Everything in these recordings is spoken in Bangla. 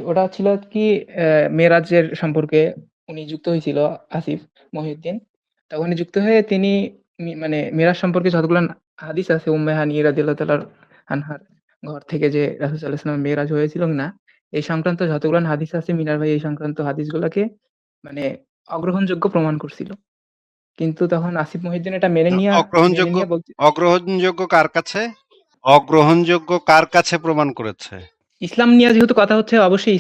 ওটা ছিল কি মেরাজের সম্পর্কে উনি যুক্ত হয়েছিল আসিফ মহিউদ্দিন। তখনই যুক্ত হয়ে তিনি মানে মেরাজ সম্পর্কে যতগুলো হাদিস আছে উম্মে হানি রাদিয়াল্লাহু তাআলা আনহার ঘর থেকে যে রাসূল সাল্লাল্লাহু আলাইহি ওয়াসাল্লাম মেরাজ হয়েছিল না, এই সংক্রান্ত যতগুলো হাদিস আছে মিনার ভাই এই সংক্রান্ত হাদিসগুলাকে মানে অগ্রহণযোগ্য প্রমাণ করছিল। কিন্তু তখন আসিফ মহিউদ্দিন এটা মেনে অগ্রহণযোগ্য নিয়ে বলতে অগ্রহণযোগ্য কার কাছে? অগ্রহণযোগ্য কার কাছে প্রমাণ করেছে? ইসলাম নিয়ে যেহেতু কথা হচ্ছে অবশ্যই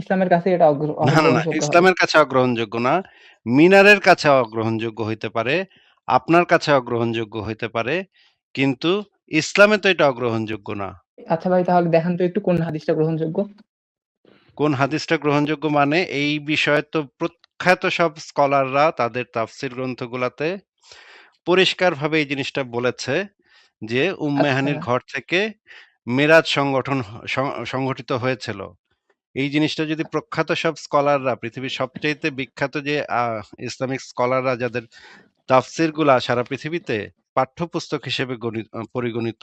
ইসলামের কাছে এটা না, না, না। অগ্রহণযোগ্য হবে। ইসলামের কাছে অগ্রহণযোগ্য না। মিনারের কাছে অগ্রহণযোগ্য হইতে পারে, আপনার কাছে অগ্রহণযোগ্য হইতে পারে। কিন্তু ইসলামে তো এটা অগ্রহণযোগ্য না। আচ্ছা ভাই তাহলে দেখান তো একটু কোন হাদিসটা গ্রহণযোগ্য? কোন হাদিসটা গ্রহণযোগ্য মানে এই বিষয়ে তো প্রখ্যাত সব স্কলাররা তাদের তাফসির গ্রন্থগুলাতে পরিষ্কারভাবে এই জিনিসটা বলেছে যে উম্মে আচ্ছা, হানির ঘর থেকে মেরাজ সংগঠিত হয়েছিল। এই জিনিসটা যদি প্রখ্যাত সব স্কলাররা পৃথিবীর সবচাইতে বিখ্যাত যে ইসলামিক স্কলাররা যাদের তাফসির গুলা সারা পৃথিবীতে পাঠ্যপুস্তক হিসেবে পরিগণিত,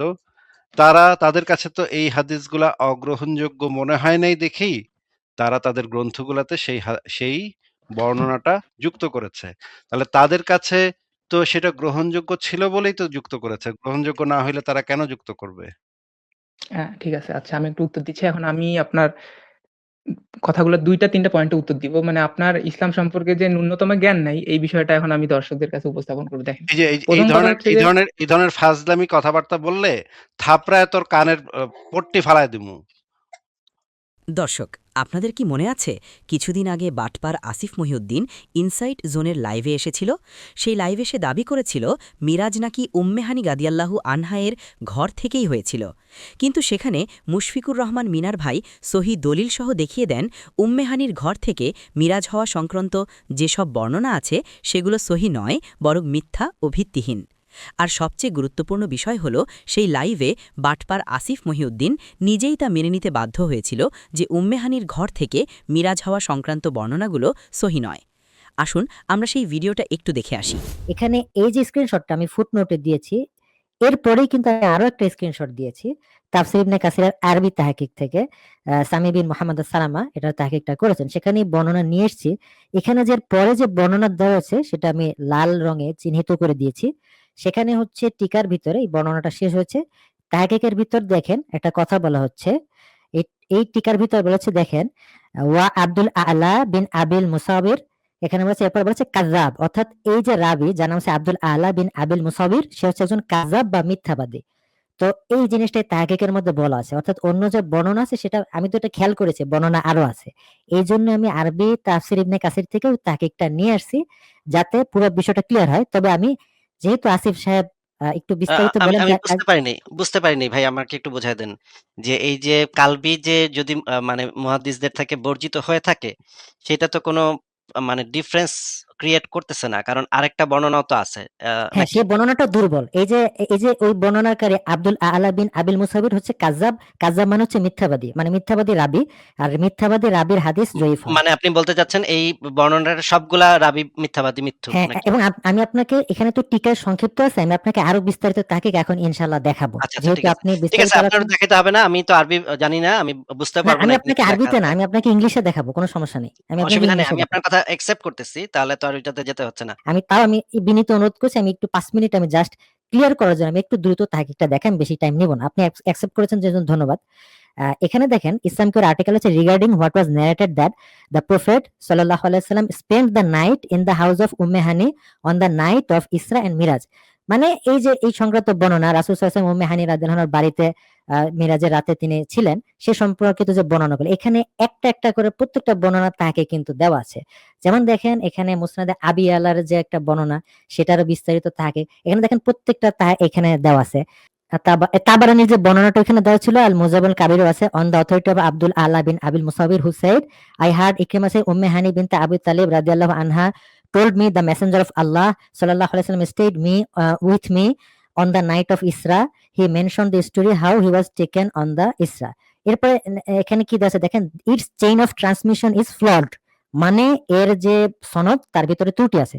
তাদের কাছে তো এই হাদিসগুলা অগ্রহণযোগ্য মনে হয় নাই দেখেই তারা তাদের গ্রন্থগুলাতে সেই বর্ণনাটা যুক্ত করেছে। তাহলে তাদের কাছে তো সেটা গ্রহণযোগ্য ছিল বলেই তো যুক্ত করেছে। গ্রহণযোগ্য না হইলে তারা কেন যুক্ত করবে? হ্যাঁ, ঠিক আছে। আচ্ছা আমি একটু উত্তর দিচ্ছি। এখন আমি আপনার কথাগুলোর ২ টা ৩ টা পয়েন্টে উত্তর দিব। মানে আপনার ইসলাম সম্পর্কে যে ন্যূনতম জ্ঞান নাই, এই বিষয়টা এখন আমি দর্শকদের কাছে উপস্থাপন করব। দেখেন। এই যে এই ১ম কথা ধরনের হচ্ছে এই যে ধরনের এই ধরনের ফাজলামি কথাবার্তা বললে থাপড়ায় তোর কানের পট্টি ফালায় দিমু। দর্শক, আপনাদের কি মনে আছে কিছুদিন আগে বাটপার আসিফ মহিউদ্দিন ইনসাইট জোনের লাইভে এসেছিল? সেই লাইভে সে দাবি করেছিল মিরাজ নাকি উম্মেহানি গাদিয়াল্লাহু আনহায়ের ঘর থেকেই হয়েছিল। কিন্তু সেখানে মুশফিকুর রহমান মিনার ভাই সহি দলিল সহ দেখিয়ে দেন উম্মেহানির ঘর থেকে মিরাজ হওয়া সংক্রান্ত যেসব বর্ণনা আছে সেগুলো সহি নয়, বরং মিথ্যা ও ভিত্তিহীন। আর সবচেয়ে গুরুত্বপূর্ণ বিষয় হল সেই লাইভে বাটপার আসিফ মহিউদ্দিন নিজেই তা মেনে নিতে বাধ্য হয়েছিল যে উম্মেহানির ঘর থেকে মিরাজ হওয়া সংক্রান্ত বর্ণনাগুলো সহি নয়। আসুন আমরা সেই ভিডিওটা একটু দেখে আসি। এখানে এই যে স্ক্রিনশটটা আমি ফুটনোটে দিয়েছি, এরপরেই কিন্তু আমি আরো একটা স্ক্রিনশট দিয়েছি তাফসীর ইবনে কাসিরের আরবি তাহকিক থেকে। সামি বিন মোহাম্মদ সালামা এটা তাহকিকটা করেছেন, সেখানে বর্ণনা নিয়ে এসেছি। এখানে যে পরে যে বর্ণনা দেওয়া আছে সেটা আমি লাল রঙে চিহ্নিত করে দিয়েছি। সেখানে হচ্ছে টিকার ভিতরে এই বর্ণনাটা শেষ হয়েছে। তাহকিকের ভিতর দেখেন একটা কথা বলা হচ্ছে, এই এই টিকার ভিতর বলেছে দেখেন, ওয়া আব্দুল আলা বিন আবিল মুসাবির, এখানে বলেছে এরপর বলেছে কাযাব, অর্থাৎ এই যে রাবি যার নাম হচ্ছে আব্দুল আলা বিন আবিল মুসাবির, সে হচ্ছে একজন কাযাব বা মিথ্যাবাদী। তো এই জিনিসটাই তাহকিকের মধ্যে বলা আছে, অর্থাৎ অন্য যে বর্ণনা আছে সেটা আমি তো এটা খেয়াল করেছি, বর্ণনা আরো আছে। এই জন্য আমি আরবি তাফসির ইবনে কাসির থেকে তাহকিকটা নিয়ে আসছি যাতে পুরো বিষয়টা ক্লিয়ার হয়। তবে আমি যেহেতু আসিফ সাহেব একটু বিস্তারিত আমি বলেন আমি বুঝতে পারিনি ভাই, আমাকে একটু বোঝায় দেন যে এই যে কালবি যে যদি মানে মুহাদ্দিসদের থেকে বর্জিত হয়ে থাকে সেটা তো কোনো মানে ডিফারেন্স ক্রিয়েট করতেছে না, কারণ আরেকটা বর্ণনাও তো আছে হ্যাঁ, নাকি? সেই বর্ণনাটা দুর্বল। এই যে ওই বর্ণনাকারী আব্দুল আলা বিন আবিল মুসাবির হচ্ছে কাযাব। কাযাব মানে হচ্ছে মিথ্যাবাদী, মানে মিথ্যাবাদী রাবী। আর মিথ্যাবাদী রাবীর হাদিস জয়ীফ হয়। মানে আপনি বলতে চাচ্ছেন এই বর্ণনার সবগুলা রাবি মিথ্যাবাদী মিথ্যুক হ্যাঁ, নাকি? এবং আমি আপনাকে এখানে তো টিকার সংক্ষিপ্ত আছে, আমি আপনাকে আরো বিস্তারিত তাহকিক এখন ইনশাআল্লাহ দেখাবো। আচ্ছা, আচ্ছা, যেহেতু ঠিক আছে। আপনি ঠিক আছে, বিস্তারিত আপনার আলোচনা, দেখাইতে হবে না। আমি তো আরবি জানি না। আমি বুঝতে না পারব না আমি এখানে আপনাকে কি লেখা আরবিতে না, আছে। আমি আপনাকে ইংলিশে দেখাবো, কোনো সমস্যা নেই। আমি আপনাকে অসুবিধা নেই। ইংলিশে আমি আপনার দেখাবো। কথা অ্যাকসেপ্ট করতেছি। তাহলে তো আর ওইটাতে যেতে হচ্ছে না। আমি বিনীত অনুরোধ করছি, আমি একটু ৫ মিনিট আমি জাস্ট ক্লিয়ার করার জন্য আমি একটু দ্রুত তাহকিকটা দেখাই, আমি বেশি টাইম নিব না। আপনি অ্যাকসেপ্ট করেছেন যে জন্য ধন্যবাদ। এখানে দেখেন ইসলামিক আর্টিকেল হচ্ছে regarding what was narrated that the prophet সাল্লাল্লাহু আলাইহি সাল্লাম spent the night in the house of Umm Hani on the night of Isra and Miraj. মানে এই যে এই সংক্রান্ত বর্ণনা রাসূল সাল্লাল্লাহু আলাইহি ওয়াসাল্লাম উম্মে হানি রাদিয়াল্লাহু আনহার বাড়িতে মিরাজের রাতে তিনি ছিলেন, সে সম্পর্কিত যে বর্ণনাগুলো এখানে একটা একটা করে প্রত্যেকটা বর্ণনা তাকে কিন্তু দেওয়া আছে। যেমন দেখেন এখানে মুসনাদে আবি আলার যে একটা বর্ণনা সেটারও বিস্তারিত থাকে। এখানে দেখেন প্রত্যেকটা এখানে দেওয়া আছে। তাবারানির যে বর্ণনাটা এখানে দেওয়া ছিল আল মুজাবুল কাবিরও আছে, on the authority of Abdul Ala bin Abil Musabir who said, I heard Ikrima say Umm Hani bint Abu Talib রাদিয়াল্লাহু আনহা told me the messenger of Allah sallallahu alaihi wasallam stayed with me on the night of Isra. He mentioned the story how he was taken on the Isra. এরপরে এখানে কি দেওয়া আছে দেখেন, it's chain of transmission is flood, মানে এর যে সনদ তার ভিতরে ত্রুটি আছে।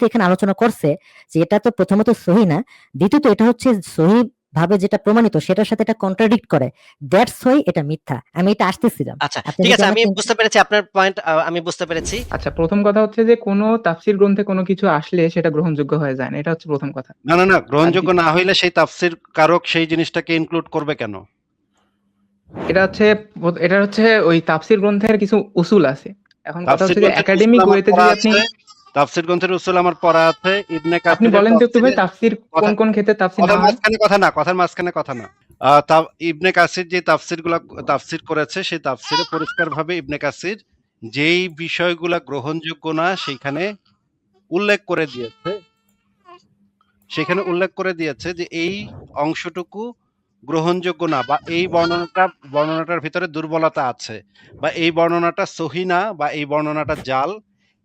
এখানে আলোচনা করছে যে এটা তো প্রথমত সহি না, দ্বিতীয়ত এটা হচ্ছে সহি ভাবে যেটা প্রমাণিত সেটার সাথে এটা কন্ট্রাডিক্ট করে, দ্যাটস হোয়াই এটা মিথ্যা। আমি এটা আসতেছিলাম। আচ্ছা, আপনি ঠিক যদি আছে, আমি আমাকে বুঝতে পেরেছি আপনার পয়েন্ট, আমি বুঝতে পেরেছি। আচ্ছা, ১ম কথা হচ্ছে যে কোন তাফসীর গ্রন্থে কোন কিছু আসলে সেটা গ্রহণযোগ্য হয়ে যায় না। এটা হচ্ছে ১ম কথা। না, না, না, আর গ্রহণযোগ্য না হইলে সেই তাফসীর কারক সেই জিনিসটাকে ইনক্লুড করবে কেন? এটা হচ্ছে ওই তাফসীর গ্রন্থের কিছু উসুল আছে। এখন কথা তাফসীর হচ্ছে যে গ্রন্থের উসুল একাডেমিক আমার ওয়েতে পড়া যদি আছে, তাফসীর গ্রন্থের উসুল আমার পড়া আছে। ইবনে আপনি কাসিরের বলেন তো একটু ভাই তাফসীরে তাফসীর কথা কোন ক্ষেত্রে তাফসীর কথার নেওয়া হয়? মাঝখানে কথা না, কথার মাঝখানে কথা না। ইবনে কাসির যে তাফসীর করেছে সেই তাফসীরে পরিষ্কারভাবে ইবনে কাসির যেই বিষয়গুলা গ্রহণযোগ্য না সেখানে উল্লেখ করে দিয়েছে। সেখানে উল্লেখ করে দিয়েছে যে এই অংশটুকু গ্রহণযোগ্য না, বা এই বর্ণনাটার ভিতরে দুর্বলতা আছে, বা এই বর্ণনাটা সহি না, বা এই বর্ণনাটা জাল।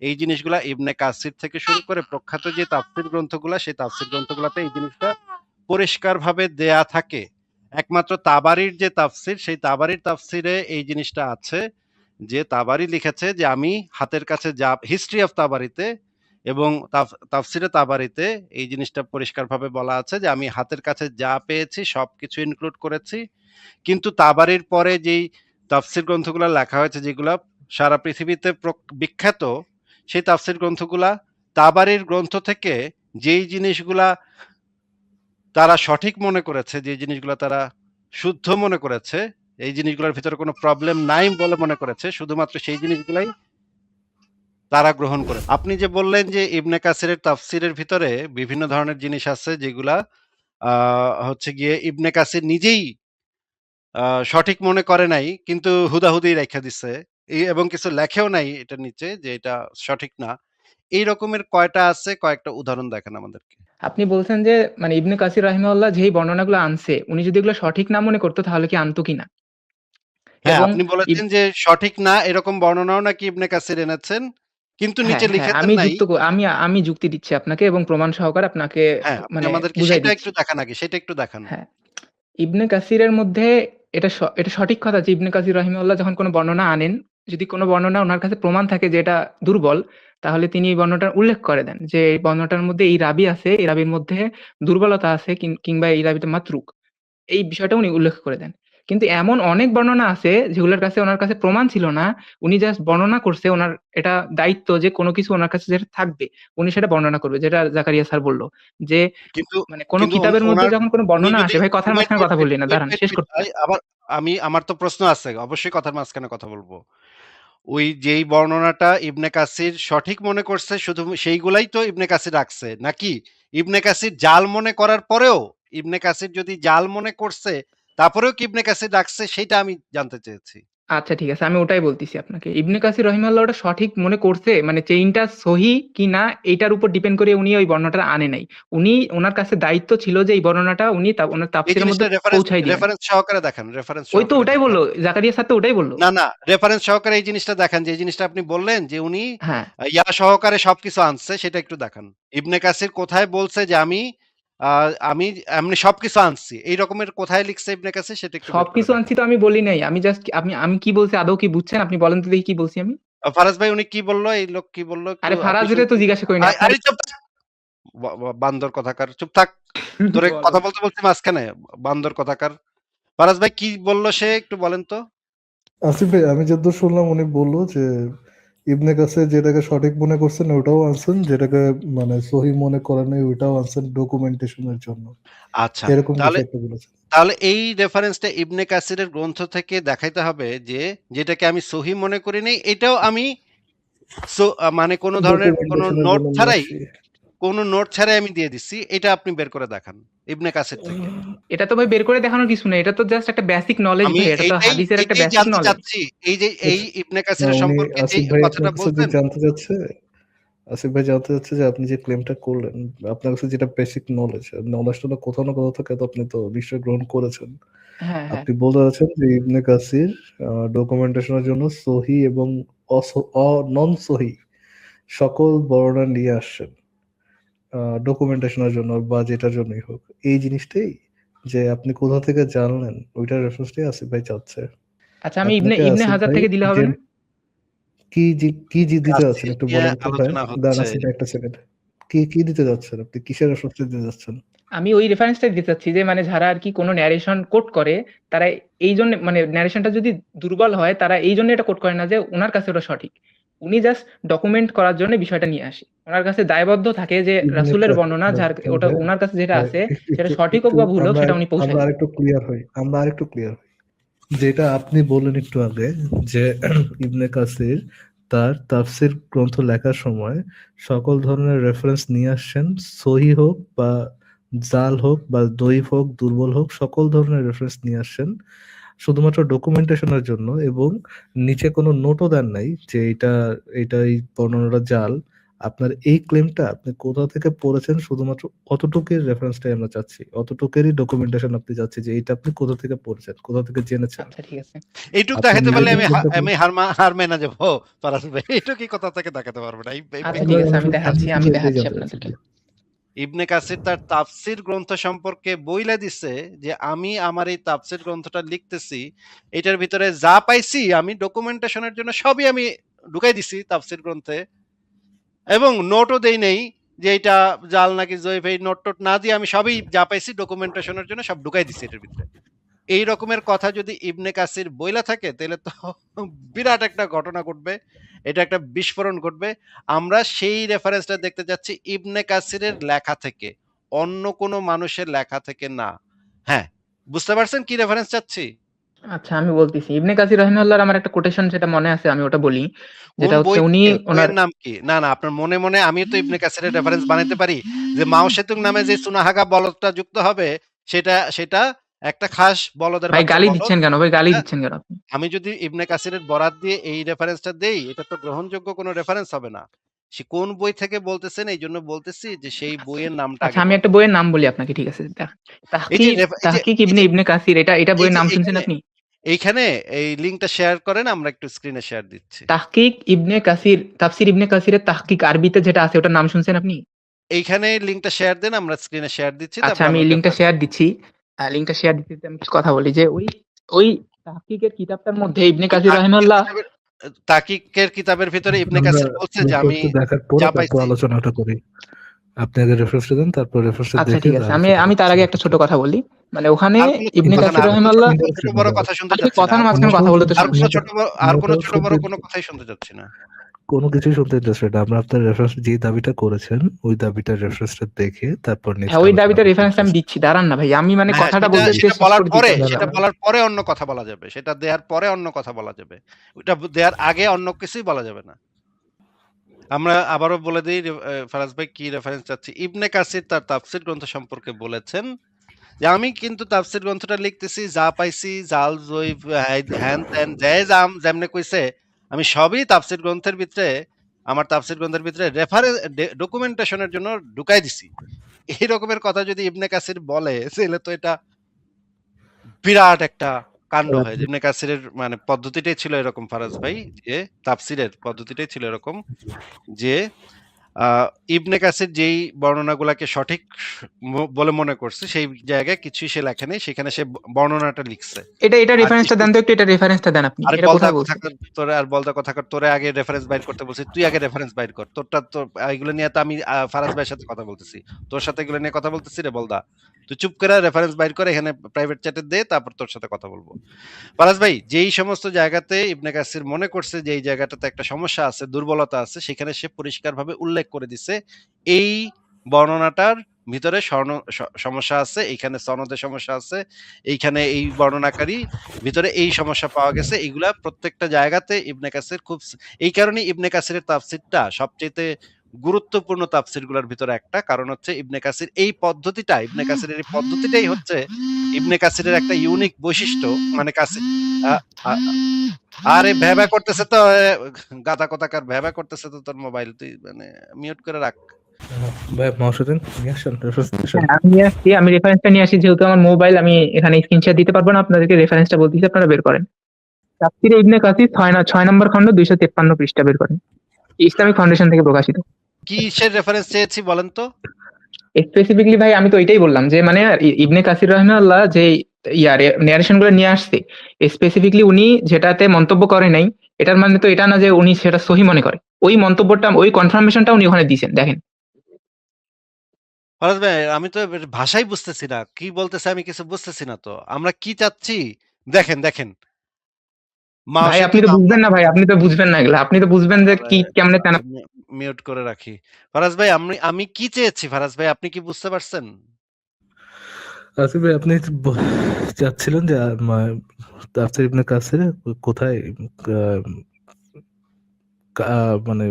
এই জিনিসগুলা ইবনে কাসির থেকে শুরু করে প্রখ্যাত যে তাফসীর গ্রন্থগুলা সেই তাফসীর গ্রন্থগুলাতে এই জিনিসটা পরিষ্কারভাবে দেয়া থাকে। একমাত্র তাবারির যে তাফসীর সেই তাবারির তাফসীরে এই জিনিসটা আছে যে তাবারি লিখেছে যে আমি হাতের কাছে যা হিস্ট্রি অফ তাবারিতে এবং তাফসিরে তাবারিতে এই জিনিসটা পরিষ্কারভাবে বলা আছে যে আমি হাতের কাছে যা পেয়েছি সবকিছু ইনক্লুড করেছি। কিন্তু তাবারির পরে যেই তাফসির গ্রন্থগুলা লেখা হয়েছে যেগুলা সারা পৃথিবীতে বিখ্যাত, সেই তাফসির গ্রন্থগুলা তাবারির গ্রন্থ থেকে যেই জিনিসগুলা তারা সঠিক মনে করেছে, যে জিনিসগুলা তারা শুদ্ধ মনে করেছে, এই জিনিসগুলোর ভিতরে কোনো প্রবলেম নাই বলে মনে করেছে, শুধুমাত্র সেই জিনিসগুলাই তারা গ্রহণ করে। আপনি যে বললেন যে ইবনে কাসিরের তাফসিরের ভিতরে বিভিন্ন ধরনের জিনিস আছে যেগুলা হচ্ছে গিয়ে ইবনে কাসির নিজেই সঠিক মনে করে নাই কিন্তু হুদাহুদি রাইখা দিছে। এবং কিছু লেখেও নাই এটার নিচে যে এটা সঠিক না। এই রকমের কয়টা আছে, কয়েকটা উদাহরণ দেখান আমাদেরকে। আপনি বলছেন যে মানে ইবনে কাসির রাহিমাহুল্লাহ যেই বর্ণনাগুলো আনছে, উনি যদি এগুলো সঠিক না মনে করতো তাহলে কি আনতো কিনা? হ্যাঁ, এবং আপনি ইব বলেছেন যে সঠিক না এরকম বর্ণনাও নাকি ইবনে কাসির এনেছেন। কিন্তু হ্যাঁ, নিচে হ্যাঁ, লিখে দেন নাই। আমি যুক্তি দিচ্ছি আপনাকে এবং প্রমাণ সহকারে আপনাকে হ্যাঁ, আপনি মানে আমাদেরকে বুঝাই সেটা দিচ্ছি। একটু দেখান আগে, সেটা একটু দেখান। হ্যাঁ, ইবনে কাসিরের মধ্যে এটা সঠিক কথা যে ইবনে কাসির রাহিমাহুল্লাহ যখন কোনো বর্ণনা আনেন, যদি কোনো বর্ণনা উনার কাছে প্রমাণ থাকে যে এটা দুর্বল, তাহলে তিনি এই বর্ণনাটার উল্লেখ করে দেন যে এই বর্ণনাটার মধ্যে এই রাবী আছে, এই রাবীর মধ্যে দুর্বলতা আছে কিংবা এই রাবীটা মাতরুক। এই বিষয়টা উনি উল্লেখ করে দেন। কিন্তু এমন অনেক বর্ণনা আছে যেগুলোর কাছে উনার কাছে প্রমাণ ছিল না। উনি জাস্ট বর্ণনা করছে, উনার এটা দায়িত্ব যে কোনো কিছু উনার কাছে যেটা থাকবে, উনি সেটা বর্ণনা করবে। যেটা জাকারিয়া স্যার বলল যে কিন্তু মানে কোনো কিন্তু কিতাবের মধ্যে ওনার যখন কোনো উনি বর্ণনা যদি আসে, ভাই কথার ওয়েট, মাঝখানে ওয়েট, কথা ওয়েট, বললি না, ওয়েট, দাঁড়ান ওয়েট, শেষ ওয়েট করতে ভাই, দেন। আবার আমার তো প্রশ্ন আছে। অবশ্যই কথার মাঝখানে কথা বলবো। ওই যেই বর্ণনাটা ইবনে কাসির সঠিক মনে করছে শুধু সেইগুলাই তো ইবনে কাসির রাখছে। নাকি ইবনে কাসির জাল মনে করার পরেও, ইবনে কাসির যদি জাল মনে করছে তারপরেও কি ইবনে কাসির রাখছে সেইটা আমি জানতে চেয়েছি। আচ্ছা, ঠিক আছে, আমি ওটাই বলতেছি আপনাকে। ইবনে কাসির রাহিমাহুল্লাহ ওটা সঠিক মনে করছে, মানে চেইনটা সহি কিনা এইটার উপর ডিপেন্ড করে উনি ওই বর্ণনাটা আনে নাই। উনি উনার কাছে দায়িত্ব ছিল যে এই বর্ণনাটা উনি ওনার এই তাফসীরের মধ্যে জিনিসটা পৌঁছায় দিবেন। রেফারেন্স সহকারে দেখান, রেফারেন্স ওই তো সহকারে ওটাই দেখান। বলল, জাকারিয়া স্যার তো ওটাই বলল। না, না, রেফারেন্স সহকারে এই জিনিসটা দেখান যে এই জিনিসটা আপনি বললেন যে উনি হ্যাঁ, সহকারে সবকিছু আনছে সেটা একটু দেখান। ইবনে কাসির কোথায় বলছে যে আমি এমনি সবকিছু আনছি। এই রকমের কোথায় লিখছে ইবনে কাসির সেটা একটু বের করে সবকিছু দেখান। আনছি তো আমি বলি নাই। আমি জাস্ট আমি কি বলছি আদৌ কি বুঝছেন? আপনি বলেন তো দেখি কি বলছি আমি? ফারাজ ভাই উনি কি বলল? এই লোক কি বলল একটু আরে আপনি ফারাজরে তো শুনছেন? জিজ্ঞাসা করিনি। আরে চুপ থাক! বান্দর কোথাকার! চুপ থাক! তোরে কথা বলেন। বলতে বলছি মাঝখানে। বান্দর কোথাকার! ফারাজ ভাই কি বলল সে একটু বলেন তো? আসিফ ভাই, আমি যতদূর শুনলাম উনি বললো যে ইবনে কাসির যেটাকে সঠিক মনে করছেন ওটাও আনছেন, যেটাকে মানে সহি মনে করেন নাই ওইটাও আনছেন ডকুমেন্টেশনের জন্য, আচ্ছা। এরকম কিছু তাহলে একটা বলেছেন। তাহলে এই রেফারেন্সটা ইবনে কাসিরের গ্রন্থ থেকে দেখাইতে হবে যে যেটাকে আমি সহি মনে করি নাই এটাও আমি মানে কোনো ধরনের কোনো ডকুমেন্টেশনের নোট জন্য নিয়ে ছাড়াই, আসছি। কোনো নোট ছাড়াই আমি দিয়ে দিচ্ছি। এটা আপনি বের করে দেখান ইবনে কাসির থেকে। এটা তো ভাই বের করে দেখানোর কিছু নেই। এটা তো জাস্ট একটা বেসিক নলেজ আমি ভাই। এটা তো হাদিসের একটা এইটাই বেসিক জানতে নলেজ। চাচ্ছি। এই যে এই আচ্ছা, ইবনে না কাসিরের উনি সম্পর্কে যে আসিফ ভাই আপনার কথাটা কাছে যে বলছেন, জানতে চাচ্ছে, আসিফ ভাই জানতে চাচ্ছে যে আপনি যে ক্লেমটা করলেন, আপনার কাছে যেটা বেসিক নলেজ, নলেজটা তো কোথাও না কোথাও থেকে তো আপনি তো নিশ্চয়ই গ্রহণ করেছেন। হ্যাঁ, হ্যাঁ। আপনি বলতে চাচ্ছেন যে ইবনে কাসির ডকুমেন্টেশনের জন্য সহি এবং নন সহি সকল বর্ণনা নিয়ে আসছেন ডকুমেন্টেশনের জন্য বা যেটার জন্যই হোক। এই জিনিসটাই যে আপনি কোথা থেকে জানলেন ওইটার রেফারেন্সটাই আসিফ ভাই চাচ্ছে। আচ্ছা, আমি ইবনে আপনাকে ইবনে আসিফ হাজার ভাই থেকে দিলে হবে যে না? কি দিতে যাচ্ছেন কাসির একটু নিয়ে বলেন তো ভাই। আলোচনা দাঁড়ান হচ্ছে। আসিফ ভাই একটা সেকেন্ড। কি দিতে যাচ্ছেন আপনি? কিসের রেফারেন্স দিতে যাচ্ছেন? আমি ওই রেফারেন্সটাই দিতে চাচ্ছি যে মানে যারা আর কি কোনো ন্যারেশন কোট করে তারা এই জন্য মানে ন্যারেশনটা যদি দুর্বল হয় তারা এই জন্য এটা কোট করে না যে ওনার কাছে ওটা সঠিক, উনি জাস্ট ডকুমেন্ট করার জন্য বিষয়টা নিয়ে আসে, ওনার কাছে দায়বদ্ধ থাকে যে ইবনে রাসূলের কাসির বর্ণনা ভাই, যার ওটা ভাই, ওনার কাছে যেটা ভাই, আছে একটু সেটা একটু সঠিক হোক একটু বা ভুল হোক আমরা সেটা উনি পৌঁছায় আমরা দেন। আরেকটু ক্লিয়ার হই, আমরা আরেকটু ক্লিয়ার হই। যেটা আপনি বললেন একটু আগে যে ইবনে কাসির তার তাফসির গ্রন্থ লেখার সময় সকল ধরনের রেফারেন্স নিয়ে আসছেন, সহি হোক বা জাল হোক বা দইফ হোক দুর্বল হোক, সকল ধরনের রেফারেন্স নিয়ে আসছেন শুধুমাত্র ডকুমেন্টেশনের জন্য, এবং নিচে কোনো নোটও দেন নাই যে এটা এই বর্ণনাটা জাল। আপনার এই ক্লেমটা আপনি কোথা থেকে পড়েছেন শুধুমাত্র অতটুকুর রেফারেন্সটাই আমরা চাচ্ছি, অতটুকুরই ডকুমেন্টেশন আপনি চাচ্ছি যে এটা আপনি কোথা থেকে পড়েছেন, কোথা থেকে জেনেছেন। আচ্ছা ঠিক আছে। এইটুক আপনি দেখাতে পারলে নিজে আমি থেকে হার মেনে যাবো ফারাজ ভাই, এইটুকুই কোথা থেকে দেখাতে পারবো না। আচ্ছা আমরা ঠিক আছে, আমি আমরা দেখাচ্ছি আমি এটাই জানতে আপনাদেরকে। চাচ্ছি। ইবনে কাসির তার তাফসির গ্রন্থ সম্পর্কে বইলা দিছে যে আমি আমার এই তাফসির গ্রন্থটা লিখতেছি, এটার ভিতরে যা পাইছি আমি ডকুমেন্টেশনের জন্য সবই আমি ঢুকাই দিছি তাফসির গ্রন্থে, এবং নোটও দেই নেই যে এটা জাল নাকি জয়ীফ, এই নোট টোট না দিয়ে আমি সবই যা পাইছি ডকুমেন্টেশনের জন্য সব ঢুকাই দিছি এটার ভিতরে। এই রকমের কথা যদি ইবনে কাসির বইলা থাকে তাহলে তো বিরাট একটা ঘটনা ঘটবে, এটা একটা বিস্ফোরণ ঘটবে। আমরা সেই রেফারেন্সটা দেখতে যাচ্ছি ইবনে কাসিরের লেখা থেকে, অন্য কোনো মানুষের লেখা থেকে না। হ্যাঁ, বুঝতে পারছেন কি রেফারেন্স চাচ্ছি? আচ্ছা আমি বলতেছি, ইবনে কাসির রাহিমাহুল্লাহর আমার একটা কোটেশন সেটা মনে আছে, আমি ওটা বলি। কোন যেটা হচ্ছে বই উনি থেকে? ওনার বইয়ের নাম কি? না, না, আপনার মনে, মনে আমিও তো ইবনে কাসিরের রেফারেন্স বানাইতে পারি যে মাও সেতুং নামে যে সুনাহাগা বলদটা যুক্ত হবে সেটা একটা খাস বলদের ভাই বাচ্চা গালি বলদ। দিচ্ছেন কেন? ভাই গালি হ্যাঁ? দিচ্ছেন কেন আপনি? আমি যদি ইবনে কাসিরের বরাত দিয়ে এই রেফারেন্সটা দেই, এটা তো গ্রহণযোগ্য কোনো রেফারেন্স হবে না। সে কোন বই থেকে বলতেছেন এইজন্য বলতেছি যে সেই বইয়ের নামটা আচ্ছা আগে আমি বলেন। একটা বইয়ের নাম বলি আপনাকে, ঠিক আছে? এই যে তাহকিক এই ইবনে যে ইবনে কাসির, এটা এই বইয়ের যে নাম শুনছেন এইখানে আপনি? এইখানে এই লিংকটা শেয়ার করেন, আমরা একটু স্ক্রিনে শেয়ার দিচ্ছি। তাহকিক ইবনে কাসির, তাফসির ইবনে কাসিরের তাহকিক আরবিতে যেটা আছে ওটার নাম শুনছেন আপনি? এইখানে লিংকটা শেয়ার দেন, আমরা স্ক্রিনে শেয়ার দিচ্ছি, আচ্ছা তারপর আমি আমরা লিংকটা রেফারেন্স। শেয়ার দিচ্ছি। আমি কিছু কথা বলি যে ওই তাহকিকের কিতাবটার মধ্যে ইবনে ওই কাসির রাহিমাহুল্লাহ। তাকিকের কিতাবের ভিতরে ইবনে আমরা কাসির বলছে যে আমি রেফারেন্সটা দেখার পরে যা তারপর পাইছি। আলোচনাটা করি। আপনি আগে রেফারেন্সটা দেন, তারপর রেফারেন্সটা আচ্ছা দেখে ঠিক আছে, আমি আলোচনা আমি তার করতেছি আগে একটা বাকিটা। ছোট কথা বলি। মানে ওখানে আর কোনো ইবনে কিন্তু কথা না, কাসির আর কোনো রাহিমাহুল্লাহ। ছোট বড় কথা শুনতে আরে চাচ্ছি না। কথার আর কোনো মাঝখানে কথা বলতে আর কোনো ছোট বড় আর কোনো মোটেও ছোট শুনতে বড় কোনো কথাই শুনতে চাচ্ছি না। কোনো কিছুই শুনতে ইন্টারেস্টেড। আমরা আপনার রেফারেন্স যে দাবিটা করেছেন ওই দাবিটার রেফারেন্সটা দেখে তারপর নেক্সট হ্যাঁ ওই আলোচনা দাবিটা করতে রেফারেন্স আমি ইন্টারেস্টেড। দিচ্ছি, দাঁড়ান না ভাই, আমি মানে হ্যাঁ, কথাটা সেটা বলতে সেটা শেষ বলার করে পরে দিতেছি সেটা না। বলার পরে অন্য কথা বলা যাবে। সেটা দেওয়ার পরে অন্য কথা বলা যাবে। ওইটা দেওয়ার আগে অন্য কিছুই বলা যাবে না। আমরা আবারও বলে দিই ফারাজ ভাই কি রেফারেন্স চাচ্ছি। ইবনে কাসির তার তাফসির গ্রন্থ সম্পর্কে বলেছেন যে আমি কিন্তু তাফসির গ্রন্থটা লিখতেছি, যা পাইছি জাল জয়ীফ হ্যান ত্যান যেমনে কইছে আমি সবই তাফসির গ্রন্থের ভিতরে, আমার তাফসির গ্রন্থের ভিতরে রেফারেন্স ডকুমেন্টেশনের জন্য ঢুকাই দিছি। এই রকমের কথা যদি ইবনে কাসির বলে তাহলে তো এটা বিরাট একটা কাণ্ড হয়। ইবনে কাসিরের মানে পদ্ধতিটাই ছিল এরকম ফারাজ ভাই, যে তাফসিরের পদ্ধতিটাই ছিল এরকম যে ইবনে কাসির যেই বর্ণনাগুলাকে সঠিক বলে মনে করছে সেই জায়গায় কিছুই সে লেখে নাই, সেখানে সে বর্ণনাটা লিখছে। এটা আর রেফারেন্সটা দেন তো একটু, এটা রেফারেন্সটা দেন আপনি। আরে এটা বলদা কোথায় বলছেন? কোথাকার তোরে, আর বলদা কোথাকার তোরে আগে রেফারেন্স বাইর করতে বলছি, তুই আগে রেফারেন্স বাইর কর। তোরটা তো এগুলো নিয়ে তো আমি ফারাজ ভাইয়ের সাথে কথা বলতেছি, তোর সাথে এগুলো নিয়ে কথা বলতেছি রে বলদা। তুই চুপ করে রেফারেন্স বাইর করে এখানে প্রাইভেট চ্যাটে দে, তারপর তোর সাথে কথা বলবো। ফারাজ ভাই যেই সমস্ত জায়গাতে ইবনে কাসির মনে করছে যে এই জায়গাটাতে একটা সমস্যা আছে, দুর্বলতা আছে, সেখানে সে পরিষ্কারভাবে উল্লেখ করে দিছে এই বর্ণনাটার ভিতরে সমস্যা আছে, এইখানে সনদে সমস্যা আছে, এইখানে এই বর্ণনাকারী ভিতরে এই সমস্যা পাওয়া গেছে। এইগুলা প্রত্যেকটা জায়গাতে ইবনে কাসির খুব এই কারণে ইবনে কাসিরের তাফসিরটা সবচেয়ে গুরুত্বপূর্ণ তাফসিরগুলোর ভিতরে একটা, কারণ হচ্ছে ইবনে কাসির এই পদ্ধতিটাই হচ্ছে ইবনে কাসিরের একটা ইউনিক বৈশিষ্ট্য। মানে কাসির আরে ভ্যাবা করতেছে তো, গাদা কোথাকার ভ্যাবা করতেছে তো তোর মোবাইল, তুই মানে মিউট করে রাখ। ভাই মহাসেন নিয়ে আসেন রেফারেন্স। আমি নিয়ে আসছি, আমি রেফারেন্সটা নিয়ে আসি, যেহেতু আমার মোবাইল, আমি এখানে স্ক্রিনশট দিতে পারবো না আপনাদেরকে, রেফারেন্সটা বলতেছি আপনারা বের করেন। তাফসিরে ইবনে কাসির 6 নম্বর খণ্ড 253 পৃষ্ঠা বের করেন, ইসলামিক ফাউন্ডেশন থেকে প্রকাশিত। কিসের রেফারেন্স চেয়েছি বলেন তো? স্পেসিফিকলি ভাই আমি তো এটাই বললাম যে মানে ইবনে কাসির রাহিমাহুল্লাহ যে ন্যারেশন গুলো নিয়ে আসছে, স্পেসিফিকলি উনি যেটাতে মন্তব্য করে নাই, এটার মানে তো এটা না যে উনি সেটা সহি মনে করে। ওই মন্তব্যটা, ওই কনফার্মেশনটা উনি ওখানে দিয়েছেন, দেখেন। ফরাজ ভাই আমি তো এর ভাষাই বুঝতেছি না। কি বলতেছে আমি কিছু বুঝতেছি না তো। আমরা কি চাচ্ছি? দেখেন। ভাই মাওসে আপনি তো কিন্তু আমরা বুঝবেন না ভাই, আপনি তো বুঝবেন না এগুলা। আপনি তো বুঝবেন যে আরে কি কেমনে চান। আচ্ছা মিউট করে রাখি। ফরাজ ভাই আমি কি চেয়েছি ফরাজ ভাই আপনি কি বুঝতে পারছেন? আসিফ ভাই, আপনি চাচ্ছিলেন যে তাফসীর ইবনে কাসির কোথায় আহ, মানে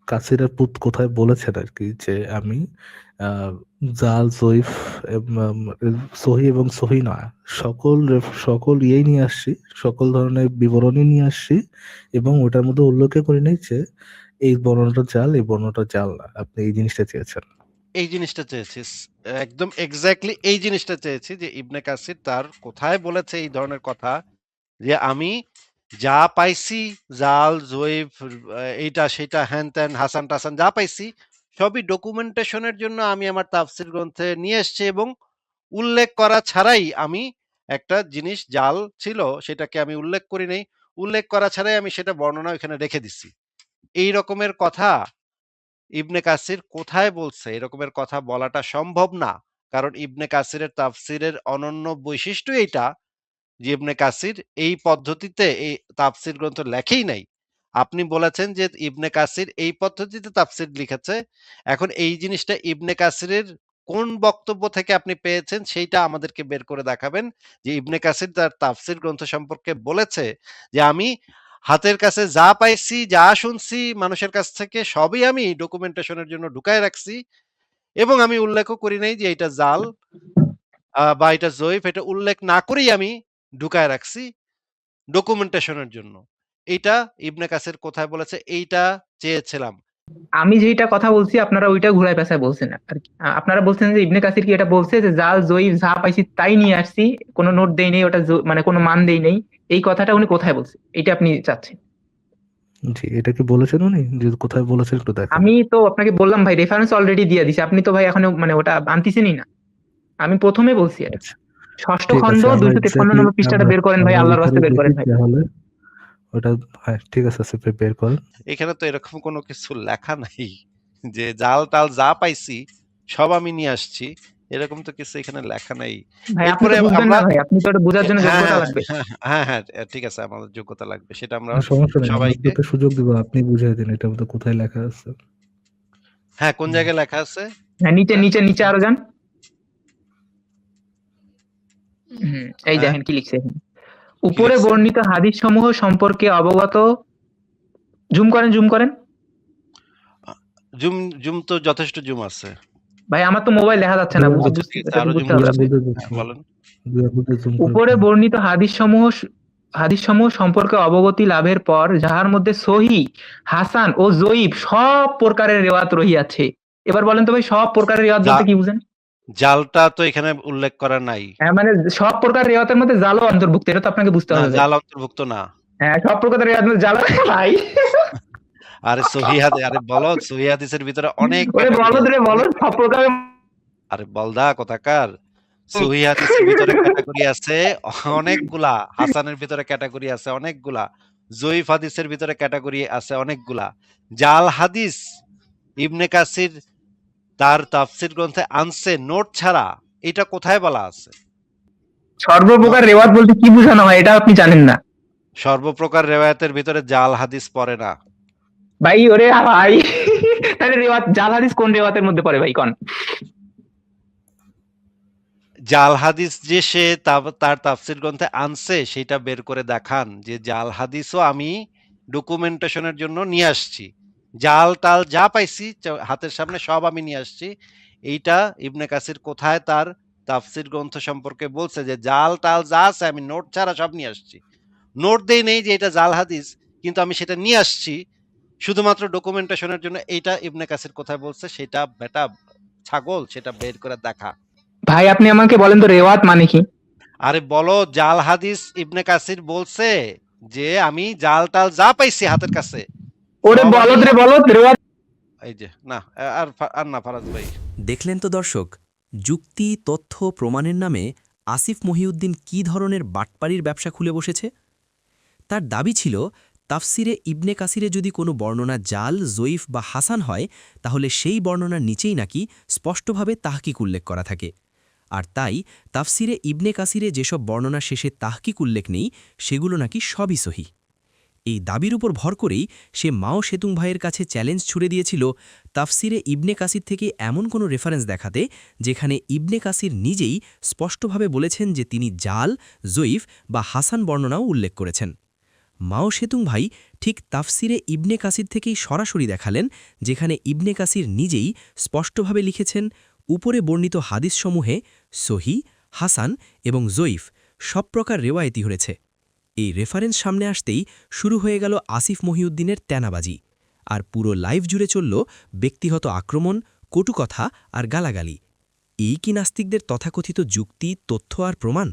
কাসিরের পুত কোথায় বলেছেন আর কি, যে আমি আহ, জাল জয়ীফ সহি এবং সহি নয় সকল ইয়েই নিয়ে আসছি, সকল ধরনের বিবরণী নিয়ে আসছি, এবং ওটার মধ্যে উল্লেখ করি নাই যে এই বর্ণনাটা জাল, এই বর্ণনাটা জাল না। আপনি এই জিনিসটা চেয়েছেন। এই জিনিসটা চেয়েছি। একদম এক্সাক্টলি এই জিনিসটা চেয়েছি যে ইবনে কাসির তার কোথায় বলেছে এই ধরনের কথা যে আমি যা পাইছি জাল জয়ীফ এইটা সেটা হ্যান ত্যান হাসান টাসান যা পাইছি সবই ডকুমেন্টেশনের জন্য আমি আমার তাফসির গ্রন্থে নিয়ে এসেছি এবং উল্লেখ করা ছাড়াই আমি একটা জিনিস জাল ছিল সেটাকে আমি উল্লেখ করি নাই, উল্লেখ করা ছাড়াই আমি সেটা বর্ণনা ওইখানে রেখে দিছি। এই রকমের কথা ইবনে কাসির কোথায় বলছে? এরকমের কথা বলাটা সম্ভব না। কারণ ইবনে কাসিরের তাফসিরের অনন্য বৈশিষ্ট্য এইটা যে ইবনে কাসির এই পদ্ধতিতে এই তাফসির গ্রন্থ লেখেই নাই। আপনি বলেছেন যে ইবনে কাসির এই পদ্ধতিতে তাফসির লিখেছে। এখন এই জিনিসটা ইবনে কাসিরের কোন বক্তব্য থেকে আপনি পেয়েছেন সেইটা আমাদেরকে বের করে দেখাবেন যে ইবনে কাসির তার তাফসির গ্রন্থ সম্পর্কে বলেছে যে আমি হাতের কাছে যা পাইছি যা শুনছি মানুষের কাছ থেকে সবই আমি ডকুমেন্টেশনের জন্য ঢুকায় রাখছি এবং আমি উল্লেখও করি নাই যে এটা জাল বা এটা জয়ীফ, এটা উল্লেখ না করেই আমি ঢুকায় রাখছি ডকুমেন্টেশনের জন্য। এইটা ইবনে কাসির কোথায় বলেছে এইটা চেয়েছিলাম। আমি যেইটা কথা বলছি আপনারা ওইটা ঘুরায় পেঁচায় বলছেন আর কি। আপনারা বলছেন যে ইবনে কাসির কি এটা বলছে যে জাল জয়ীফ যা পাইছি তাই নিয়ে আসছি, কোনো নোট দেই নেই, ওটা মানে কোনো মান দেই নেই, এই কথাটা উনি কোথায় বলছে এটা আপনি চাচ্ছেন? জি, এটা কি বলেছেন উনি? যে কোথায় বলেছেন একটু দেখান। আমি তো আপনাকে বললাম ভাই, রেফারেন্স অলরেডি দিয়ে দিছি, আপনি তো ভাই এখনো মানে ওটা আনতেছেনই না। আমি প্রথমে বলছি এটা। আচ্ছা, ষষ্ঠ ঠিক খণ্ড আছে, আমরা 253 এক্স্যাক্টলি নম্বর পৃষ্ঠাটা আমরা বের করেন ভাই, আমরা আল্লাহর ওইখানে রাস্তায় বের দেখি করেন ভাই। তাহলে। ওটা, হ্যাঁ ঠিক আছে, আসিফ ভাই বের করেন। এখানে তো এরকম কোনো কিছু লেখা নাই যে জাল টাল যা পাইছি সব আমি নিয়ে আসছি, এরকম তো কিছু এখানে লেখা নাই। ভাই আপনি এরপরে তো বুঝবেন আমরা না ভাই, আপনি তো ওটা বোঝার জন্য হ্যাঁ যোগ্যতা হ্যাঁ লাগবে। হ্যাঁ ঠিক আছে আমাদের যোগ্যতা লাগবে সেটা আমরা সমস্যা নেই, আমরা সবাইকে। আপনাকে সুযোগ দিব, আপনি বুঝিয়ে দিন এটা মধ্যে কোথায় লেখা আছে। হ্যাঁ কোন হুম। জায়গায় লেখা আছে হ্যাঁ নিচে এটা? নিচে নিচে আরো যান। এই হ্যাঁ দেখেন কি লিখছে এখানে। কি উপরে লিখছে? বর্ণিত হাদিস সমূহ সম্পর্কে অবগত, জুম করেন জুম করেন। জুম জুম তো যথেষ্ট জুম আছে। ভাই আমার তো মোবাইল দেখা যাচ্ছে না, আচ্ছা ঠিক আছে এটা তো আরো জুম বুঝতে দুই হবে করছি। আপনাকে। আঙ্গুল দিয়ে হ্যাঁ দেখুন, বলেন। দুই আঙ্গুল দিয়ে জুম করে উপরে দিন। বর্ণিত হাদিস সমূহ সম্পর্কে অবগতি লাভের পর যাহার মধ্যে সহি, হাসান ও জয়ীফ সব প্রকারের রেওয়াত রহিয়াছে। এবার বলেন তো ভাই, সব প্রকারের রেওয়াত যা বলতে কি বুঝেন? জালটা তো এখানে উল্লেখ করা নাই। হ্যাঁ মানে সব প্রকার রেওয়াতের মধ্যে জালও অন্তর্ভুক্ত, এটা তো আপনাকে বুঝতে না হবে ভাই। জাল অন্তর্ভুক্ত না। হ্যাঁ সব প্রকার রেওয়াতের মধ্যে জাল ভাই। আরে সহি হাদিস, আরে বলদ সহি হাদিসের ভিতরে অনেক ওরে ক্যাটাগরি বলদ আছে, রে অনেক বলদ, সব ক্যাটাগরি। প্রকারের। আরে বলদা কোথাকার, সহি হাদিসের ভিতরে ক্যাটাগরি আছে অনেকগুলা, হাসানের ভিতরে ক্যাটাগরি আছে অনেকগুলা, জয়ীফ হাদিসের ভিতরে ক্যাটাগরি আছে অনেকগুলা। জাল হাদিস ইবনে কাসির তার তাফসির গ্রন্থে আনছে নোট ছাড়া, এটা কোথায় বলা আছে? সর্বপ্রকার রেওয়াত বলতে কি বোঝানো হয় এটা আপনি জানেন না সর্বপ্রকার রেওয়ায়াতের ভিতরে জাল হাদিস পড়ে না। ভাই। ওরে ভাই, তাহলে রেওয়াত জাল হাদিস কোন রেওয়াতের মধ্যে পড়ে ভাই কোন? জাল হাদিস যে সে তার তাফসির গ্রন্থে আনছে সেটা বের করে দেখান যে জাল হাদিসও আমি ডকুমেন্টেশনের জন্য নিয়ে আসছি, জাল টাল যা পাইছি হাতের সামনে সব আমি নিয়ে আসছি। এইটা ইবনে কাসির কোথায় তার তাফসির গ্রন্থ সম্পর্কে বলছে যে জাল টাল যা আছে আমি নোট ছাড়া সব নিয়ে আসছি, নোট দেই নেই যে এটা জাল হাদিস কিন্তু আমি সেটা নিয়ে আসছি শুধুমাত্র ডকুমেন্টেশনের জন্য। এইটা ইবনে কাসির কোথায় বলছে সেটা বেটা ছাগল সেটা বের করে দেখা। ভাই আপনি আমাকে বলেন তো রেওয়াত মানে কি? আরে বলো জাল হাদিস ইবনে কাসির বলছে যে আমি জাল টাল যা পাইছি হাতের কাছে ওরে সব আমি বলদ রে বলদ, রেওয়াত। এই যে না আর না ফারাজ ভাই। দেখলেন তো দর্শক, যুক্তি, তথ্য, প্রমাণের নামে আসিফ মহিউদ্দিন কী ধরনের বাটপাড়ির ব্যবসা খুলে বসেছে। তার দাবি ছিল তাফসিরে ইবনে কাসিরে যদি কোনো বর্ণনা জাল, জয়ীফ বা হাসান হয়, তাহলে সেই বর্ণনার নিচেই নাকি স্পষ্টভাবে তাহকিক উল্লেখ করা থাকে। আর তাই তাফসিরে ইবনে কাসিরে যেসব বর্ণনা শেষে তাহকিক উল্লেখ নেই, সেগুলো নাকি সবই সহি। এই দাবির উপর ভর করেই সে মাও সেতুং ভাইয়ের কাছে চ্যালেঞ্জ ছুড়ে দিয়েছিল তাফসিরে ইবনে কাসির থেকে এমন কোনো রেফারেন্স দেখাতে যেখানে ইবনে কাসির নিজেই স্পষ্টভাবে বলেছেন যে তিনি জাল, জয়ীফ বা হাসান বর্ণনাও উল্লেখ করেছেন। মাও সেতুং ভাই ঠিক তাফসিরে ইবনে কাসির থেকেই সরাসরি দেখালেন, যেখানে ইবনে কাসির নিজেই স্পষ্টভাবে লিখেছেন উপরে বর্ণিত হাদিসসমূহে সহি, হাসান এবং জয়ীফ সব প্রকার রেওয়ায়েতি হয়েছে। এই রেফারেন্স সামনে আসতেই শুরু হয়ে গেল আসিফ মহিউদ্দিনের তেনাবাজি, আর পুরো লাইভ জুড়ে চলল ব্যক্তিগত আক্রমণ, কটুকথা আর গালাগালি। এই কি নাস্তিকদের তথাকথিত যুক্তি, তথ্য আর প্রমাণ?